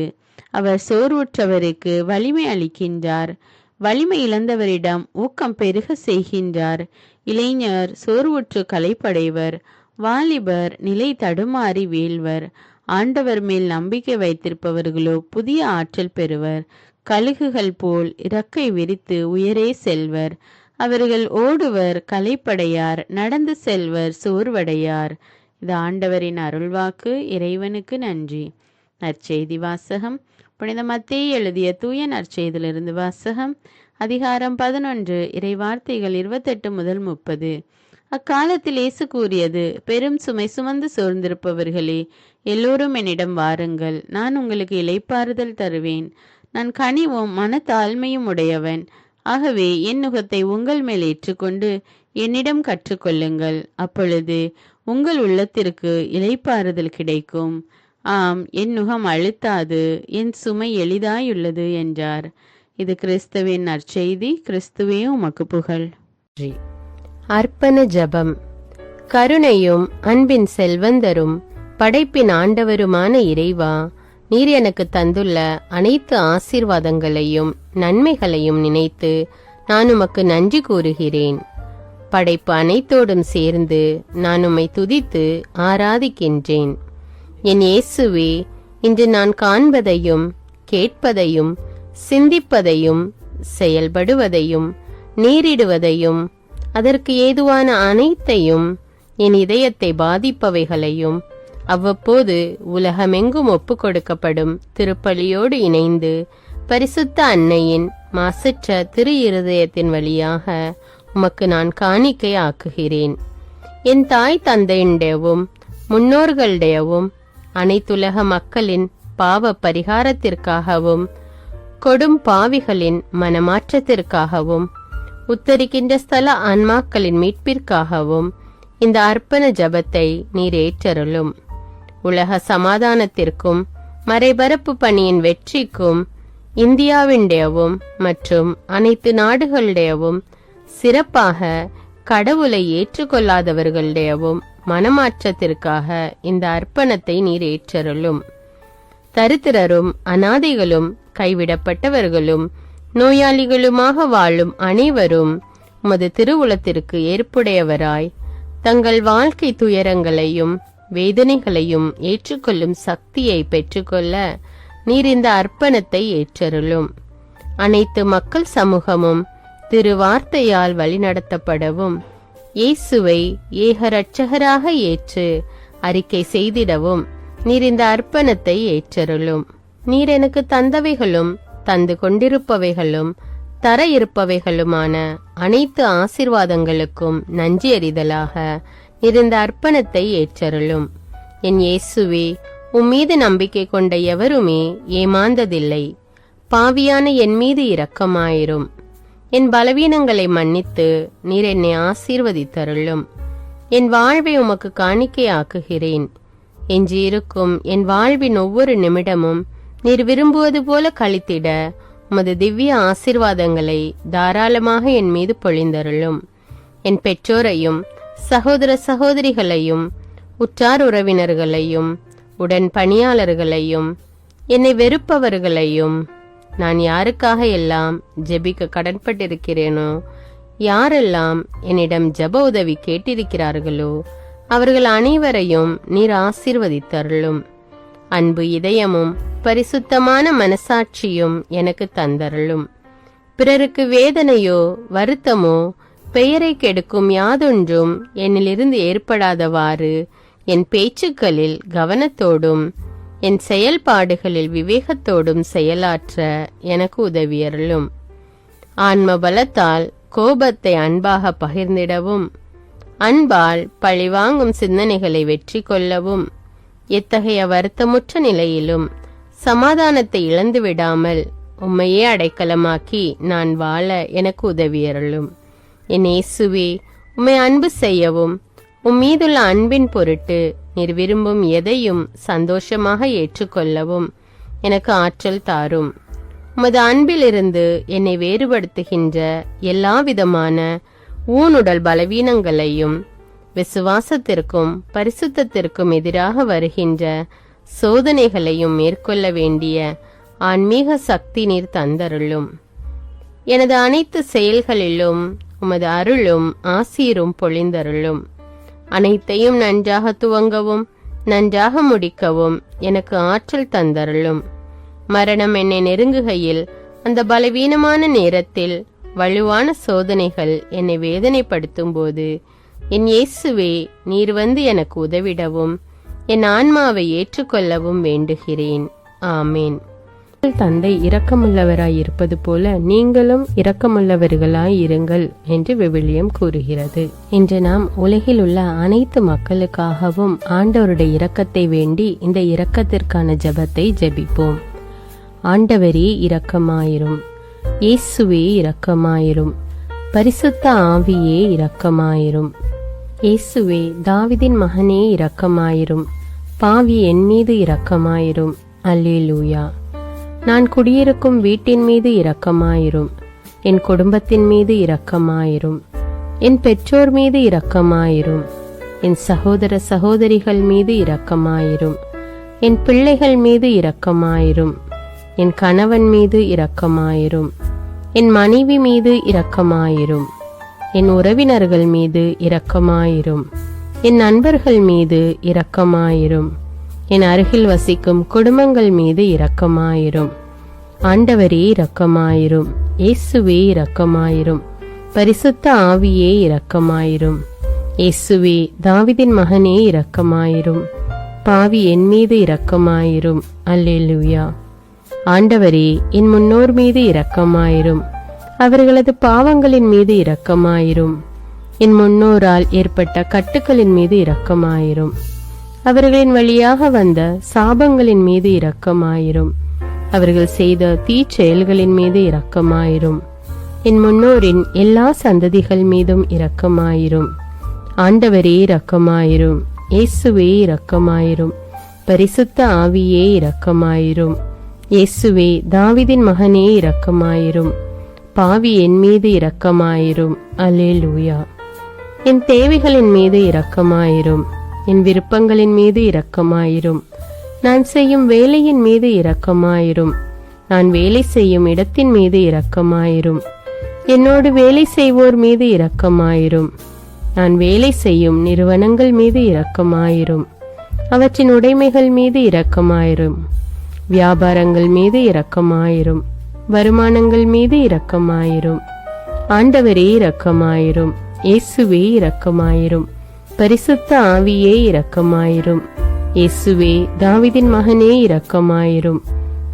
அவர் சோர்வுற்றவருக்கு வலிமை அளிக்கின்றார். வலிமை இழந்தவரிடம் ஊக்கம் பெருக செய்கின்றார். இளைஞர் சோர்வுற்று கலைப்படைவர், வாலிபர் நிலை தடுமாறி வீழ்வர். ஆண்டவர் மேல் நம்பிக்கை வைத்திருப்பவர்களோ புதிய ஆற்றல் பெறுவர். கழுகுகள் போல் இறக்கை விரித்து உயரே செல்வர். அவர்கள் ஓடுவர், கலைப்படையார். நடந்து செல்வர், சோர்வடையார். இது ஆண்டவரின் அருள்வாக்கு. இறைவனுக்கு நன்றி. நற்செய்தி வாசகம். புனித மத்தேயு எழுதிய தூய நற்செய்தியிலிருந்து வாசகம். அதிகாரம் 11, இறைவார்த்தைகள் 28 முதல் 30. அக்காலத்தில் இயேசு கூறியது, பெரும் சுமை சுமந்து சோர்ந்திருப்பவர்களே, எல்லோரும் என்னிடம் வாருங்கள், நான் உங்களுக்கு இளைப்பாறுதல் தருவேன். நான் கனிவும் மனத்தாழ்மையும் உடையவன். ஆகவே என் நுகத்தை உங்கள் மேல் ஏற்றுக்கொண்டு என்னிடம் கற்றுக்கொள்ளுங்கள். அப்பொழுது உங்கள் உள்ளத்திற்கு இளைப்பாறுதல் கிடைக்கும். ஆம், என் நுகம் அழுத்தாது, என் சுமை எளிதாயுள்ளது என்றார். இது கிறிஸ்துவின் நற்செய்தி. கிறிஸ்துவே உமக்கு புகழ். அர்ப்பண ஜெபம். கருணையும் அன்பின் செல்வந்தரும் படைப்பின் ஆண்டவருமான இறைவா, நீர் எனக்கு தந்துள்ள அனைத்து ஆசீர்வாதங்களையும் நன்மைகளையும் நினைத்து நான் உமக்கு நன்றி கூறுகிறேன். படைப்பு அனைத்தோடும் சேர்ந்து நான் உம்மை துதித்து ஆராதிக்கின்றேன். என் இயேசுவே, இன்று நான் காண்பதையும் கேட்பதையும் சிந்திப்பதையும் செயல்படுவதையும் நேரிடுவதையும் அதற்கு ஏதுவான அனைத்தையும் என் இதயத்தை பாதிப்பவைகளையும் அவ்வப்போது உலகமெங்கும் ஒப்பு கொடுக்கப்படும் திருப்பலியோடு இணைந்து பரிசுத்த அன்னையின் மாசற்ற திரு இருதயத்தின் வழியாக உமக்கு நான் காணிக்கை ஆக்குகிறேன். என் தாய் தந்தையுடையவும் முன்னோர்களுடையவும் அனைத்துலக மக்களின் பாவ பரிகாரத்திற்காகவும் கொடும் பாவிகளின் மனமாற்றத்திற்காகவும் உத்தரிக்கின்ற ஸ்தல ஆன்மாக்களின் மீட்பிற்காகவும் இந்த அர்ப்பண ஜபத்தை நீர் ஏற்றருளும். உலக சமாதானத்திற்கும் மறைபரப்பு பணியின் வெற்றிக்கும் இந்தியாவின்டையவும் மற்றும் அனைத்து நாடுகளுடையவும் சிறப்பாக கடவுளை ஏற்றுக்கொள்ளாதவர்களுடையவும் மனமாற்றத்திற்காக இந்த அர்ப்பணத்தை நீர் ஏற்றருளும். தரித்திரரும் அனாதைகளும் கைவிடப்பட்டவர்களும் நோயாளிகளுமாக வாழும் அனைவரும் உமது திருவுளத்திற்கு ஏற்புடையவராய் தங்கள் வாழ்க்கை துயரங்களையும் வேதனைகளையும் ஏற்றுக்கொள்ளும் சக்தியை பெற்றுக்கொள்ள நீர் இந்த அர்ப்பணத்தை ஏற்றருளும். அனைத்து மக்கள் சமூகமும் திருவார்த்தையால் வழிநடத்தப்படவும் இயேசுவை ஏக இரட்சகராக ஏற்று அறிக்கை செய்திடவும் நீர் இந்த அர்ப்பணத்தை ஏற்றருளும். நீர் எனக்கு தந்தவைகளும் தந்து கொண்டிருப்பவைகளும் தர இருப்பவைகளுமான அனைத்து ஆசீர்வாதங்களுக்கும் நன்றி அறிதலாக நீர் இந்த அர்ப்பணத்தை ஏற்றருளும். என் இயேசுவே, உம்மீது நம்பிக்கை கொண்ட எவருமே ஏமாந்ததில்லை. பாவியான என் மீது இரக்கமாயிரும். என் பலவீனங்களை மன்னித்து நீர் என்னை ஆசீர்வதித்தருளும். என் வாழ்வை உமக்கு காணிக்கையாக்குகிறேன். எஞ்சியிருக்கும் என் வாழ்வின் ஒவ்வொரு நிமிடமும் நீர் விரும்புவது போல கழித்திட உமது திவ்ய ஆசீர்வாதங்களை தாராளமாக என் மீது பொழிந்தருளும். என் பெற்றோரையும் சகோதர சகோதரிகளையும் உற்றார் உறவினர்களையும் உடன் பணியாளர்களையும் என்னை வெறுப்பவர்களையும் நான் யாருக்காக எல்லாம் ஜெபிக்க கடன்பட்டிருக்கிறேனோ, யாரெல்லாம் என்னிடம் ஜெப உதவி கேட்டிருக்கிறார்களோ அவர்கள் அனைவரையும் நீர் ஆசீர்வதித்தருளும். அன்பு இதயமும் பரிசுத்தமான மனசாட்சியும் எனக்கு தந்தருளும். பிறருக்கு வேதனையோ வருத்தமோ பெயரை கெடுக்கும் யாதொன்றும் என்னிலிருந்து ஏற்படாதவாறு என் பேச்சுக்களில் கவனத்தோடும் என் செயல்பாடுகளில் விவேகத்தோடும் செயலாற்ற எனக்கு உதவியருளும். ஆன்ம பலத்தால் கோபத்தை அன்பாக பகிர்ந்திடவும் அன்பால் பழிவாங்கும் சிந்தனைகளை வெற்றி கொள்ளவும் எத்தகைய வருத்தமுற்ற நிலையிலும் சமாதானத்தை இழந்து விடாமல் உம்மையே அடைக்கலமாக்கி நான் வாழ எனக்கு உதவியருளும். என் இயேசுவே, உம்மை அன்பு செய்யவும் உம்மீதுள்ள அன்பின் பொருட்டு நீர் விரும்பும் எதையும் சந்தோஷமாக ஏற்றுக்கொள்ளவும் எனக்கு ஆற்றல் தாரும். உமது அன்பிலிருந்து என்னை வேறுபடுத்துகின்ற எல்லா விதமான ஊனுடல் பலவீனங்களையும் விசுவாசத்திற்கும் பரிசுத்தத்திற்கும் எதிராக வருகின்ற சோதனைகளையும் மேற்கொள்ள வேண்டிய ஆன்மீக சக்தி நீர் தந்தருளும். எனது அனைத்து செயல்களிலும் உமது அருளும் ஆசீரும் பொழிந்தருளும். அனைத்தையும் நன்றாக துவங்கவும் நன்றாக முடிக்கவும் எனக்கு ஆற்றல் தந்தருளும். மரணம் என்னை நெருங்குகையில் அந்த பலவீனமான நேரத்தில் வலுவான சோதனைகள் என்னை வேதனைப்படுத்தும் போது என் இயேசுவே, நீர் வந்து எனக்கு உதவிடவும் என் ஆன்மாவை ஏற்றுக்கொள்ளவும் வேண்டுகிறேன். ஆமேன். தந்தை இரக்கமுள்ளவராய் இருப்பது போல நீங்களும் இரக்கமுள்ளவர்களாய் இருங்கள் என்று விவிலியம் கூறுகிறது. இன்று நாம் உலகில் உள்ள அனைத்து மக்களுக்காகவும் ஆண்டவருடைய இரக்கத்தை வேண்டி இந்த இரக்கத்திற்கான ஜெபத்தை ஜெபிப்போம். ஆண்டவரே இரக்கமாயிரும். இயேசுவே இரக்கமாயிரும். பரிசுத்த ஆவியே இரக்கமாயிரும். இயேசுவே, தாவீதின் மகனே இரக்கமாயிரும். பாவி என் மீது இரக்கமாயிரும். அல்லேலூயா. நான் குடியிருக்கும் வீட்டின் மீது இரக்கமாயிரும். என் குடும்பத்தின் மீது இரக்கமாயிரும். என் பெற்றோர் மீது இரக்கமாயிரும். என் சகோதர சகோதரிகள் மீது இரக்கமாயிரும். என் பிள்ளைகள் மீது இரக்கமாயிரும். என் கணவன் மீது இரக்கமாயிரும். என் மனைவி மீது இரக்கமாயிரும். என் உறவினர்கள் மீது இரக்கமாயிரும். என் நண்பர்கள் மீது இரக்கமாயிரும். என் அருகில் வசிக்கும் குடும்பங்கள் மீது இரக்கமாயிரும். ஆண்டவரே இரக்கமாயிரும். இயேசுவே இரக்கமாயிரும். பரிசுத்த ஆவியே இரக்கமாயிரும். இயேசுவே தாவீதின் மகனே இரக்கமாயிரும். பாவி என் மீது இரக்கமாயிரும். அல்லேலூயா. ஆண்டவரே என் முன்னோர் மீது இரக்கமாயிரும். அவர்களது பாவங்களின் மீது இரக்கமாயிரும். என் முன்னோரால் ஏற்பட்ட கட்டுக்களின் மீது இரக்கமாயிரும். அவர்களின் வழியாக வந்த சாபங்களின் மீது இரக்கமாயிரும். அவர்கள் செய்த தீச்செயல்களின் மீது இரக்கமாயிரும். என் முன்னோரின் எல்லா சந்ததிகள் மீதும் இரக்கமாயிரும். ஆண்டவரே இரக்கமாயிரும். இயேசுவே இரக்கமாயிரும். பரிசுத்த ஆவியே இரக்கமாயிரும். இயேசுவே தாவீதின் மகனே இரக்கமாயிரும். பாவி என் மீது இரக்கமாயிரும். அல்லேலூயா. என் தேவைகளின் மீது இரக்கமாயிரும். என் விருப்பங்களின் மீது இரக்கமாயிரும். நான் செய்யும் வேலையின் மீது இரக்கமாயிரும். நான் வேலை செய்யும் இடத்தின் மீது இரக்கமாயிரும். என்னோடு வேலை செய்வோர் மீது இரக்கமாயிரும். நான் வேலை செய்யும் நிறுவனங்கள் மீது இரக்கமாயிரும். அவற்றின் உடைமைகள் மீது இரக்கமாயிரும். வியாபாரங்கள் மீது இரக்கமாயிரும். வருமானங்கள் மீது இரக்கமாயிரும். ஆண்டவரே இரக்கமாயிரும். இயேசுவே இரக்கமாயிரும். பரிசுத்த ஆவியே இரக்கமாயிரும். இயேசுவே தாவீதின் மகனே இரக்கமாயிரும்.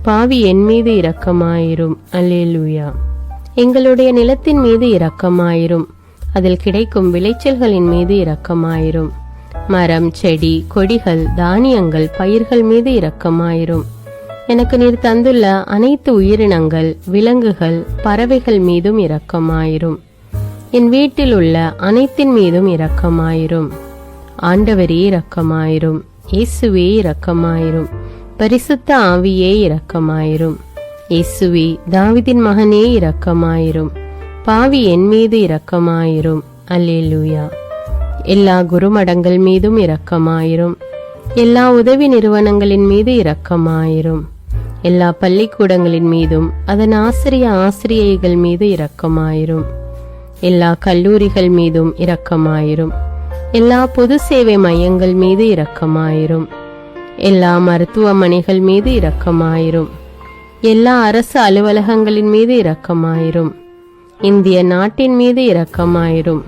பாவி என் மீது இரக்கமாயிரும். அல்லேலூயா. எங்களுடைய நிலத்தின் மீது இரக்கமாயிரும். அதில் கிடைக்கும் விளைச்சல்களின் மீது இரக்கமாயிரும். மரம், செடி, கொடிகள், தானியங்கள், பயிர்கள் மீது இரக்கமாயிரும். எனக்கு நீர் தந்துள்ள அனைத்து உயிரினங்கள், விலங்குகள், பறவைகள் மீதும் இரக்கமாயிரும். என் வீட்டில் உள்ள அனைத்தின் மீதும் இரக்கமாயிரும். ஆண்டவரே இரக்கமாயிரும். இயேசுவே இரக்கமாயிரும். பரிசுத்த ஆவியே இரக்கமாயிரும். இயேசுவே தாவீதின் மகனே இரக்கமாயிரும். பாவி என் மீது இரக்கமாயிரும். அல்லேலூயா. எல்லா குருமடங்கள் மீதும் இரக்கமாயிரும். எல்லா உதவி நிறுவனங்களின் மீது இரக்கமாயிரும். எல்லா பள்ளிக்கூடங்களின் மீதும் அதன் ஆசிரியைகள் மீது இரக்கமாயிரும். எல்லா கல்லூரிகள் மீதும் இரக்கமாயிரும். எல்லா பொது சேவை மையங்கள் மீது இரக்கமாயிரும். எல்லா மருத்துவமனைகள் மீது இரக்கமாயிரும். எல்லா அரசு அலுவலகங்களின் மீது இரக்கமாயிரும். இந்திய நாட்டின் மீது இரக்கமாயிரும்.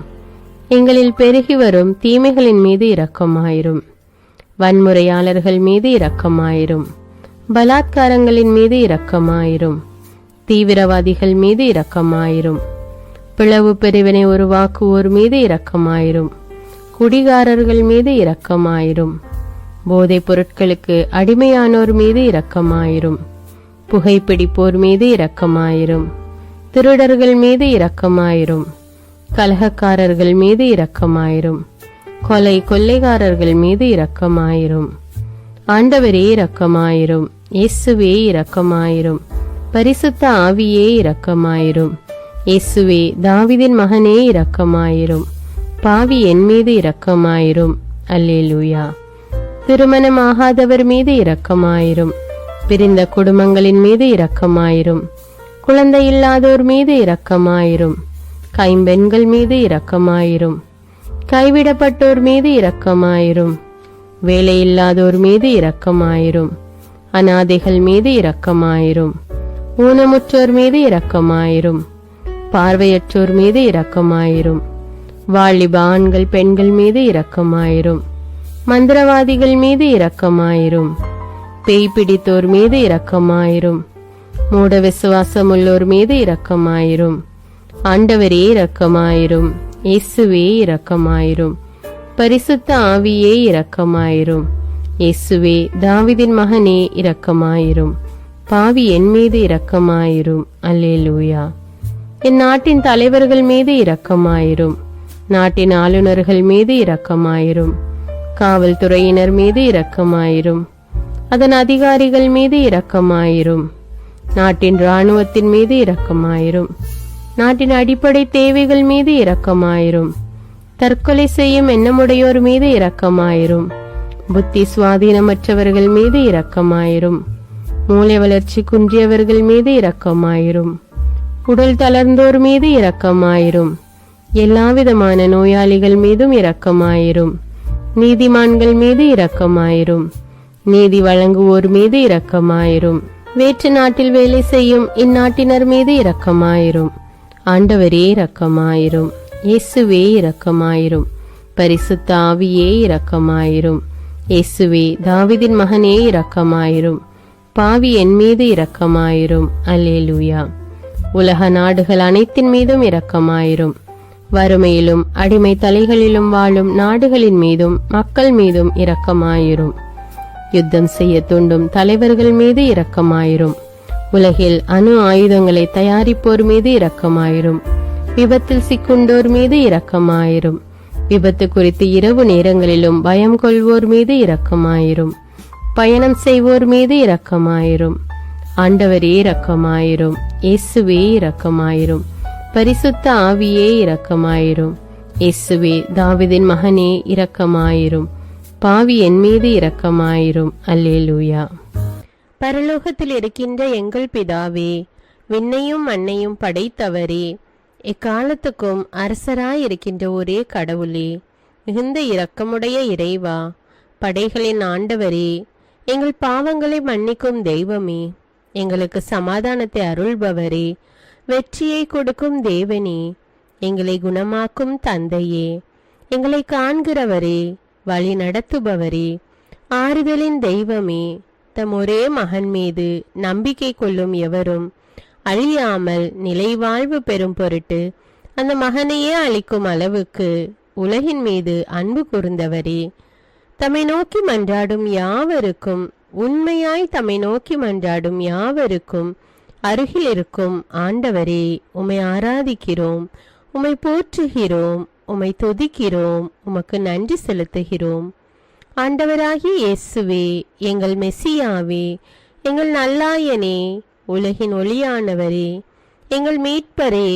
எங்களில் பெருகி வரும் தீமைகளின் மீது இரக்கமாயிரும். வன்முறையாளர்கள் மீது இரக்கமாயிரும். பலாத்காரங்களின் மீது இரக்கமாயிரும். தீவிரவாதிகள் மீது இரக்கமாயிரும். பிளவு பிரிவினை உருவாக்குவோர் மீது இரக்கமாயிரும். குடிகாரர்கள் மீது இரக்கமாயிரும். போதைப் பொருட்களுக்கு அடிமையானோர் மீது இரக்கமாயிரும். புகைப்பிடிப்போர் மீது இரக்கமாயிரும். திருடர்கள் மீது இரக்கமாயிரும். கலகக்காரர்கள் மீது இரக்கமாயிரும். கொள்ளைக்காரர்கள் மீது இரக்கமாயிரும். ஆண்டவரே இரக்கமாயிரும். இயேசுவே இரக்கமாயிரும். பரிசுத்த ஆவியே இரக்கமாயிரும். இயேசுவே தாவீதின் மகனே இரக்கமாயிரும். பாவி என் மீது இரக்கமாயிரும். அல்லேலூயா. திருமணமாகாதவர் மீது இரக்கமாயிரும். பிரிந்த குடும்பங்களின் மீது இரக்கமாயிரும். குழந்தை இல்லாதோர் மீது இரக்கமாயிரும். கைம்பெண்கள் மீது இரக்கமாயிரும். கைவிடப்பட்டோர் மீது இரக்கமாயிரும். வேலையில்லாதோர் மீது இரக்கமாயிரும். அனாதைகள் மீது இரக்கமாயிரும். ஊனமுற்றோர் மீது இரக்கமாயிரும். பார்வையற்றோர் மீது இரக்கமாயிரும். வாலிப ஆண்கள் பெண்கள் மீது இரக்கமாயிரும். மந்திரவாதிகள் மீது இரக்கமாயிரும். பேய் பிடித்தோர் மீது இரக்கமாயிரும். மூட விசுவாசமுள்ளோர் மீது இரக்கமாயிரும். ஆண்டவரே இரக்கமாயிரும். இயேசுவே இரக்கமாயிரும். பரிசுத்த ஆவியே இரக்கமாயிரும். இயேசுவே தாவீதின் மகனே இரக்கமாயிரும். பாவி என் மீது இரக்கமாயிரும். அல்லேலூயா. என் நாட்டின் தலைவர்கள் மீது இரக்கமாயிரும். நாட்டின் ஆளுநர்கள் மீது இரக்கமாயிரும். காவல்துறையினர் மீது இரக்கமாயிரும். அதன் அதிகாரிகள் மீது இரக்கமாயிரும். நாட்டின் இராணுவத்தின் மீது இரக்கமாயிரும். நாட்டின் அடிப்படை தேவைகள் மீது இரக்கமாயிரும். தற்கொலை செய்யும் எண்ணமுடையோர் மீது இரக்கமாயிரும். புத்தி சுவாதீனமற்றவர்கள் மீது இரக்கமாயிரும். மூளை வளர்ச்சி குன்றியவர்கள் மீது இரக்கமாயிரும். உடல் தளர்ந்தோர் மீது இரக்கமாயிரும். எல்லாவிதமான நோயாளிகள் மீதும் இரக்கமாயிரும். நீதிமான்கள் மீது இரக்கமாயிரும். நீதி வழங்குவோர் மீது இரக்கமாயிரும். வேற்று நாட்டில் வேலை செய்யும் இந்நாட்டினர் மீது இரக்கமாயிரும். ஆண்டவரே இரக்கமாயிரும். இயேசுவே இரக்கமாயிரும். பரிசுத்த ஆவியே இரக்கமாயிரும். இயேசுவே தாவீதின் மகனே இரக்கமாயிரும். பாவி என் மீது இரக்கமாயிரும். அல்லேலூயா. உலக நாடுகள் அனைத்தின் மீதும் இரக்கமாயிரும். வறுமையிலும் அடிமை தலைகளிலும் வாழும் நாடுகளின் மீதும் மக்கள் மீதும் இரக்கமாயிரும். யுத்தம் செய்ய தூண்டும் தலைவர்கள் மீது இரக்கமாயிரும். உலகில் அணு ஆயுதங்களை தயாரிப்போர் மீது இரக்கமாயிரும். விபத்தில் சிக்குண்டோர் மீது இரக்கமாயிரும். விபத்து குறித்து இரவு நேரங்களிலும் பயம் கொள்வோர் மீது இரக்கமாயிரும். பயணம் செய்வோர் மீது இரக்கமாயிரும். ஆண்டவரே இரக்கமாயிரும். இயேசுவே இரக்கமாயிரும். பரிசுத்த ஆவியே இரக்கமாயிரும். இயேசுவே தாவீதின் மகனே இரக்கமாயிரும். பாவி என் மீது இரக்கமாயிரும். அல்லேலூயா. பரலோகத்தில் இருக்கின்ற எங்கள் பிதாவே, விண்ணையும் மண்ணையும் படைத்தவரே, எக்காலத்துக்கும் அரசராயிருக்கின்ற ஒரே கடவுளே, மிகுந்த இரக்கமுடைய இறைவா, படைகளின் ஆண்டவரே, எங்கள் பாவங்களை மன்னிக்கும் தெய்வமே, எங்களுக்கு சமாதானத்தை அருள்பவரே, வெற்றியை கொடுக்கும் தேவனே, எங்களை குணமாக்கும் தந்தையே, எங்களை காண்கிறவரே, வழி நடத்துபவரே, ஆறுதலின் தெய்வமே, தம் ஒரே மகன் மீது நம்பிக்கை கொள்ளும் எவரும் அழியாமல் நிலைவாழ்வு பெறும் பொருட்டு அந்த மகனையே அளிக்கும் அளவுக்கு உலகின் மீது அன்பு கூர்ந்தவரே, தம்மை நோக்கி மன்றாடும் யாவருக்கும், உண்மையாய் தம்மை நோக்கி மன்றாடும் யாவருக்கும் அருகில் இருக்கும் ஆண்டவரே, உம்மை ஆராதிக்கிறோம், உம்மை போற்றுகிறோம், உம்மை துதிக்கிறோம், உமக்கு நன்றி செலுத்துகிறோம். ஆண்டவராகிய இயேசுவே, எங்கள் மெசியாவே, எங்கள் நல்லாயனே, உலகின் ஒளியானவரே, எங்கள் மீட்பரே,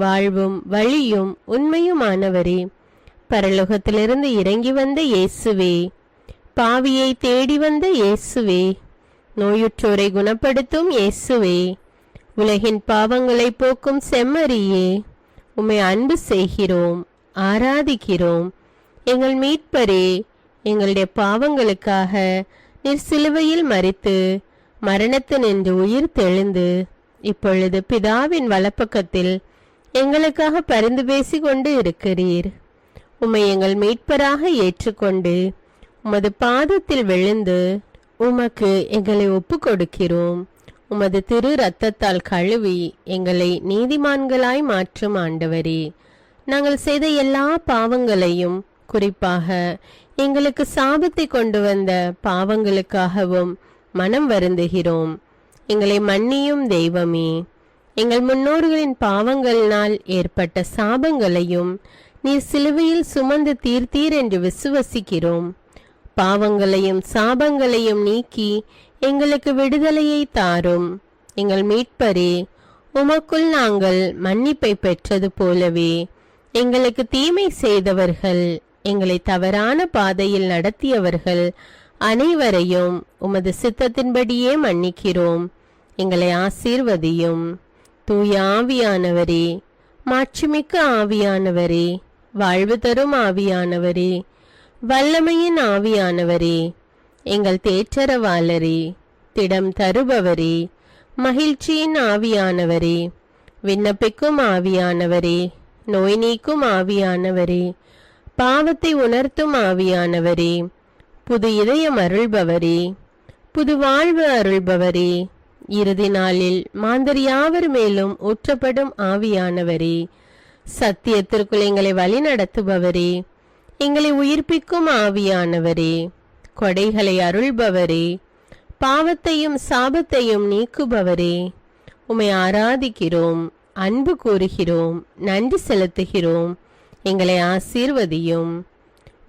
வாழ்வும் வழியும் உண்மையுமானவரே, பரலோகத்திலிருந்து இறங்கி வந்த இயேசுவே, பாவியை தேடி வந்த இயேசுவே, நோயுற்றோரை குணப்படுத்தும் இயேசுவே, உலகின் பாவங்களை போக்கும் செம்மறியே, உம்மை அன்பு செய்கிறோம், ஆராதிக்கிறோம். எங்கள் மீட்பரே, எங்களுடைய பாவங்களுக்காக நீர் சிலுவையில் மரித்து மரணத்தினின்று உயிர் தெழுந்து இப்பொழுது பிதாவின் வலப்பக்கத்தில் எங்களுக்காக பரிந்து பேசி கொண்டு இருக்கிறீர். உம்மை எங்கள் மீட்பராக ஏற்றுக்கொண்டு உமது பாதத்தில் விழுந்து உமக்கு எங்களை ஒப்பு கொடுக்கிறோம். உமது திரு இரத்தத்தால் கழுவி எங்களை நீதிமான்களாய் மாற்றும் ஆண்டவரே, நாங்கள் செய்த எல்லா பாவங்களையும், குறிப்பாக எங்களுக்கு சாபத்தை கொண்டு வந்த பாவங்களுக்காகவும் மனம் வருந்துகிறோம். எங்களை மன்னியும் தெய்வமே, எங்கள் முன்னோர்களின் பாவங்களினால் ஏற்பட்ட சாபங்களையும் நீர் சிலுவையில் சுமந்து தீர்த்தீர் என்று விசுவசிக்கிறோம். பாவங்களையும் சாபங்களையும் நீக்கி எங்களுக்கு விடுதலையை தாரும். எங்கள் மீட்பரே, உமக்குள் நாங்கள் மன்னிப்பை பெற்றது போலவே எங்களுக்கு தீமை செய்தவர்கள், எங்களை தவறான பாதையில் நடத்தியவர்கள் அனைவரையும் உமது சித்தத்தின்படியே மன்னிக்கிறோம். எங்களை ஆசீர்வதியும். தூய ஆவியானவரே, மாட்சிமிக்க ஆவியானவரே, வாழ்வு தரும் ஆவியானவரே, வல்லமையின் ஆவியானவரே, எங்கள் தேற்றரவாளரே, திடம் தருபவரே, மகிழ்ச்சியின் ஆவியானவரே, விண்ணப்பிக்கும் ஆவியானவரே, நோய் நீக்கும் ஆவியானவரே, பாவத்தை உணர்த்தும் ஆவியானவரே, புது இதயம் அருள்பவரே, புது வாழ்வு அருள்பவரே, இறுதி நாளில் மாந்தர் யாவர் மேலும் ஊற்றப்படும் ஆவியானவரே, சத்தியத்திற்குள் எங்களை வழி நடத்துபவரே, எங்களை உயிர்ப்பிக்கும் ஆவியானவரே, கொடைகளை அருள்பவரே, பாவத்தையும் சாபத்தையும் நீக்குபவரே, உம்மை ஆராதிக்கிறோம், அன்பு கூறுகிறோம், நன்றி செலுத்துகிறோம். எங்களை ஆசீர்வதியும்.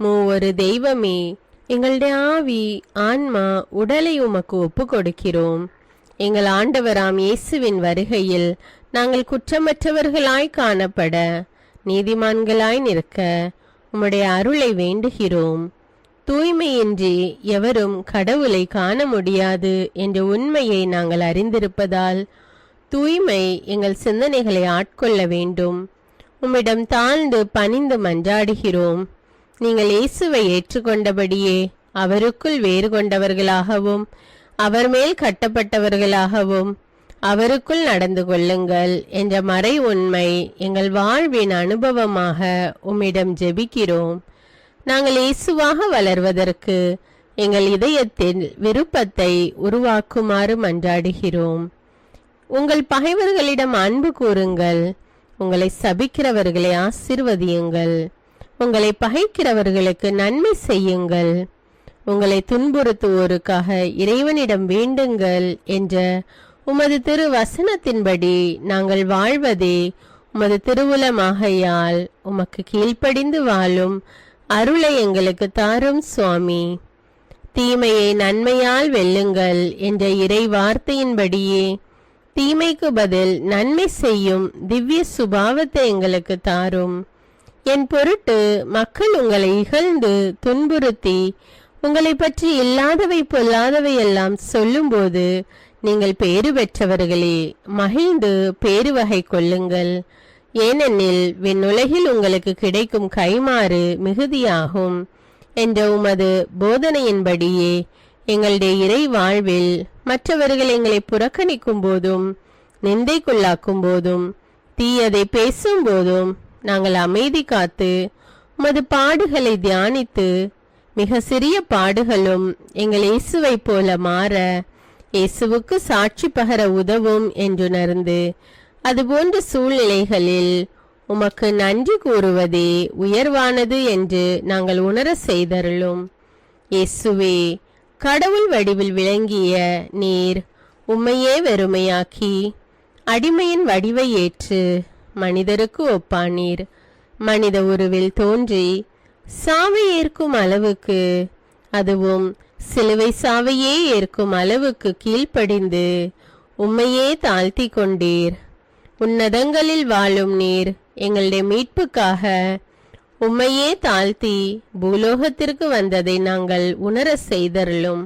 மூவரு தெய்வமே, எங்களுடைய ஆவி, ஆன்மா, உடலை உமக்கு ஒப்பு கொடுக்கிறோம். எங்கள் ஆண்டவராம் இயேசுவின் வருகையில் நாங்கள் குற்றமற்றவர்களாய் காணப்பட, நீதிமான்களாய் நிற்க உம்முடைய அருளை வேண்டுகிறோம். தூய்மையின்றி எவரும் கடவுளை காண முடியாது என்ற உண்மையை நாங்கள் அறிந்திருப்பதால் தூய்மை எங்கள் சிந்தனைகளை ஆட்கொள்ள வேண்டும். உம்மிடம் தாழ்ந்து பணிந்து மன்றாடுகிறோம். நீங்கள் இயேசுவை ஏற்றுக்கொண்டபடியே அவருக்குள் வேறு கொண்டவர்களாகவும் அவர் மேல் கட்டப்பட்டவர்களாகவும் அவருக்குள் நடந்து கொள்ளுங்கள் என்ற மறை உண்மை எங்கள் வாழ்வின் அனுபவமாக உம்மிடம் ஜெபிக்கிறோம். நாங்கள் இயேசுவாக வளர்வதற்கு எங்கள் இதயத்தில் விருப்பத்தை உருவாக்குமாறு மன்றாடுகிறோம். உங்கள் பகைவர்களிடம் அன்பு கூறுங்கள். உங்களை சபிக்கிறவர்களை ஆசீர்வதியுங்கள். உங்களை பகைக்கிறவர்களுக்கு நன்மை செய்யுங்கள். உங்களை துன்புறுத்துவோருக்காக இறைவனிடம் வேண்டுங்கள் என்ற உமது திரு வசனத்தின்படி நாங்கள் வாழ்வதே உமது திருவுலமாகையால் உமக்கு கீழ்ப்படிந்து வாழும் அருளை எங்களுக்கு தாரும் சுவாமி. தீமையை நன்மையால் வெல்லுங்கள் என்ற இறை வார்த்தையின்படியே தீமைக்கு பதில் நன்மை செய்யும் திவ்ய சுபாவத்தை எங்களுக்கு தாரும். என் பொருட்டு மக்கள் உங்களை இகழ்ந்து துன்புறுத்தி உங்களை பற்றி இல்லாதவை பொல்லாதவை எல்லாம் சொல்லும்போது நீங்கள் பேறு பெற்றவர்களே, மகிழ்ந்து பேரு வகை கொள்ளுங்கள். ஏனெனில் விண்ணுலகில் உங்களுக்கு கிடைக்கும் கைமாறு மிகுதியாகும் என்ற உமது போதனையின்படியே எங்களுடைய இறை வாழ்வில் மற்றவர்கள் எங்களை புறக்கணிக்கும் போதும் நிந்தைக்குள்ளாக்கும் போதும் தீயதை பேசும் போதும் நாங்கள் அமைதி காத்து உமது பாடுகளை தியானித்து மிக சிறிய பாடுகளும் எங்கள் இயேசுவை போல மாற இயேசுவுக்கு சாட்சி பகர உதவும் என்றுணர்ந்து அதுபோன்ற சூழ்நிலைகளில் உமக்கு நன்றி கூறுவதே உயர்வானது என்று நாங்கள் உணர செய்தருளும். இயேசுவே, கடவுள் வடிவில் விளங்கிய நீர் உம்மையே வெறுமையாக்கி அடிமையின் வடிவை ஏற்று மனிதருக்கு ஒப்பானீர். மனித உருவில் தோன்றி சாவை ஏற்கும் அளவுக்கு, அதுவும் சிலுவை சாவையே ஏற்கும் அளவுக்கு கீழ்ப்படிந்து உம்மையே தாழ்த்தி கொண்டீர். உன்னதங்களில் வாழும் நீர் எங்களுடைய மீட்புக்காக உம்மையே தாழ்த்தி பூலோகத்திற்கு வந்ததை நாங்கள் உணர செய்தருளும்.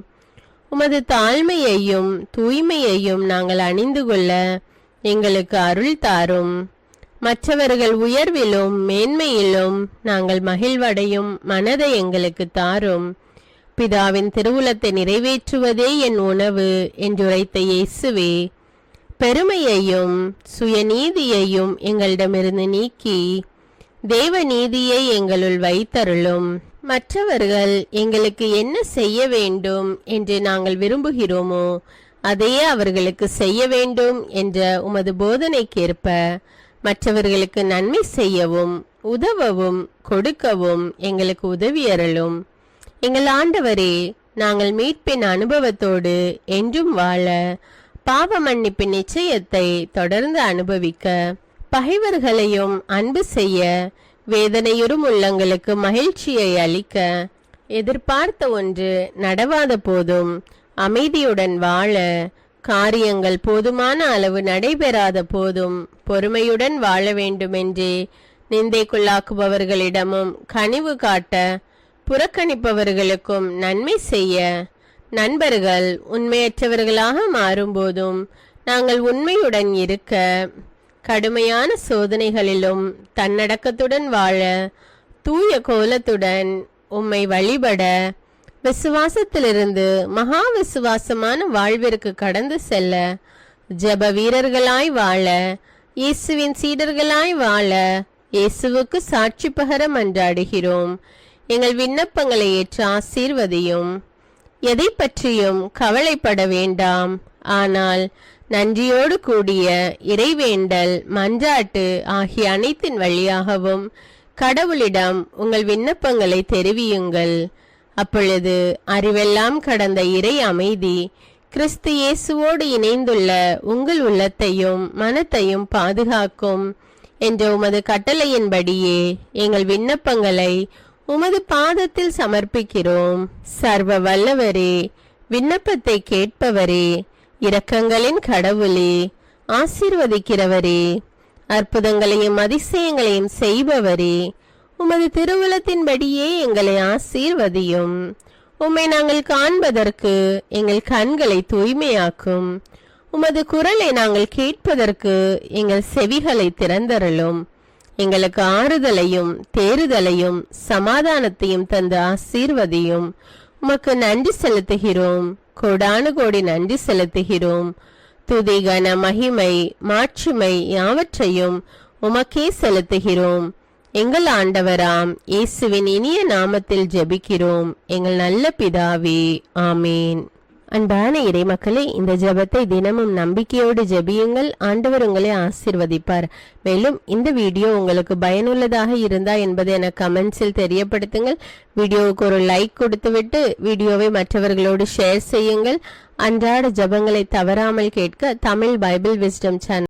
உமது தாழ்மையையும் தூய்மையையும் நாங்கள் அணிந்து கொள்ள எங்களுக்கு அருள் தாரும். மற்றவர்கள் உயர்விலும் மேன்மையிலும் நாங்கள் மகிழ்வடையும் மனதை எங்களுக்கு தாரும். பிதாவின் திருவுலத்தை நிறைவேற்றுவதே என் உணவு என்றுரைத்த இயேசுவே, பெருமையையும் சுயநீதியையும் எங்களிடமிருந்து நீக்கி தேவ நீதியை எங்களுள் வைத்தருளும். மற்றவர்கள் எங்களுக்கு என்ன செய்ய வேண்டும் என்று நாங்கள் விரும்புகிறோமோ அதையே அவர்களுக்கு செய்ய வேண்டும் என்ற உமது போதனைக்கேற்ப மற்றவர்களுக்கு நன்மை செய்யவும் உதவவும் கொடுக்கவும் எங்களுக்கு உதவியருளும். எங்கள் ஆண்டவரே, நாங்கள் மீட்பின் அனுபவத்தோடு என்றும் வாழ பாவ மன்னிப்பின் நிச்சயத்தை தொடர்ந்து அனுபவிக்க பகைவர்களையும் அன்பு செய்ய வேதனையுறும் உள்ளங்களுக்கு மகிழ்ச்சியை அளிக்க எதிர்பார்த்த ஒன்று நடவாத போதும் அமைதியுடன் வாழ காரியங்கள் போதுமான அளவு நடைபெறாத போதும் பொறுமையுடன் வாழ வேண்டுமென்றே நிந்தைக்குள்ளாக்குபவர்களிடமும் கனிவு காட்ட புறக்கணிப்பவர்களுக்கும் நன்மை செய்ய நண்பர்கள் உண்மையற்றவர்களாக மாறும்போதும் நாங்கள் உண்மையுடன் இருக்க கடுமையான சோதனைகளிலும் தன்னடக்கத்துடன் வாழ தூய கோலத்துடன் உம்மை வழிபட விசுவாசத்திலிருந்து மகா விசுவாசமான வாழ்விற்கு கடந்து செல்ல ஜெப வீரர்களாய் வாழ இயேசுவின் சீடர்களாய் வாழ இயேசுவுக்கு சாட்சி பகர மன்றாடுகிறோம். எங்கள் விண்ணப்பங்களை ஏற்று ஆசீர்வதியும். எதை பற்றியும் கவலைப்பட வேண்டாம். ஆனால் நன்றியோடு கூடிய இறைவேண்டல் மன்றாட்டு ஆகிய அனைத்தின் வழியாகவும் கடவுளிடம் உங்கள் விண்ணப்பங்களை தெரிவியுங்கள். அப்பொழுது அறிவெல்லாம் கடந்த இறை அமைதி கிறிஸ்து இயேசுவோடு இணைந்துள்ள உங்கள் உள்ளத்தையும் மனத்தையும் பாதுகாக்கும் என்ற உமது கட்டளையின்படியே எங்கள் விண்ணப்பங்களை உமது பாதத்தில் சமர்ப்பிக்கிறோம். சர்வ வல்லவரே, விண்ணப்பத்தை கேட்பவரே, இரக்கங்களின் கடவுளே, ஆசீர்வதிக்கிறவரே, அற்புதங்களையும் அதிசயங்களையும் செய்பவரே, உமது திருவுளத்தின்படியே எங்களை ஆசீர்வதியும். உம்மை நாங்கள் காண்பதற்கு எங்கள் கண்களை தூய்மையாக்கும். உமது குரலை நாங்கள் கேட்பதற்கு எங்கள் செவிகளை திறந்தருளும். எங்களுக்கு ஆறுதலையும் தேறுதலையும் சமாதானத்தையும் தந்து ஆசீர்வதியும். உமக்கு நன்றி செலுத்துகிறோம், கோடானு கோடி நன்றி செலுத்துகிறோம். துதி கன மகிமை மாட்சிமை யாவற்றையும் உமக்கே செலுத்துகிறோம். எங்கள் ஆண்டவராம் இயேசுவின் இனிய நாமத்தில் ஜெபிக்கிறோம் எங்கள் நல்ல பிதாவே, ஆமேன். அன்பான இறைமக்களே, இந்த ஜெபத்தை தினமும் நம்பிக்கையோடு ஜெபியுங்கள். ஆண்டவர் உங்களை ஆசீர்வதிப்பார். மேலும் இந்த வீடியோ உங்களுக்கு பயனுள்ளதாக இருந்தா என்பதை எனக்கு கமெண்ட்ஸில் தெரியப்படுத்துங்கள். வீடியோவுக்கு ஒரு லைக் கொடுத்துவிட்டு வீடியோவை மற்றவர்களோடு ஷேர் செய்யுங்கள். அன்றாட ஜெபங்களை தவறாமல் கேட்க தமிழ் பைபிள் விஸ்டம் சேனல்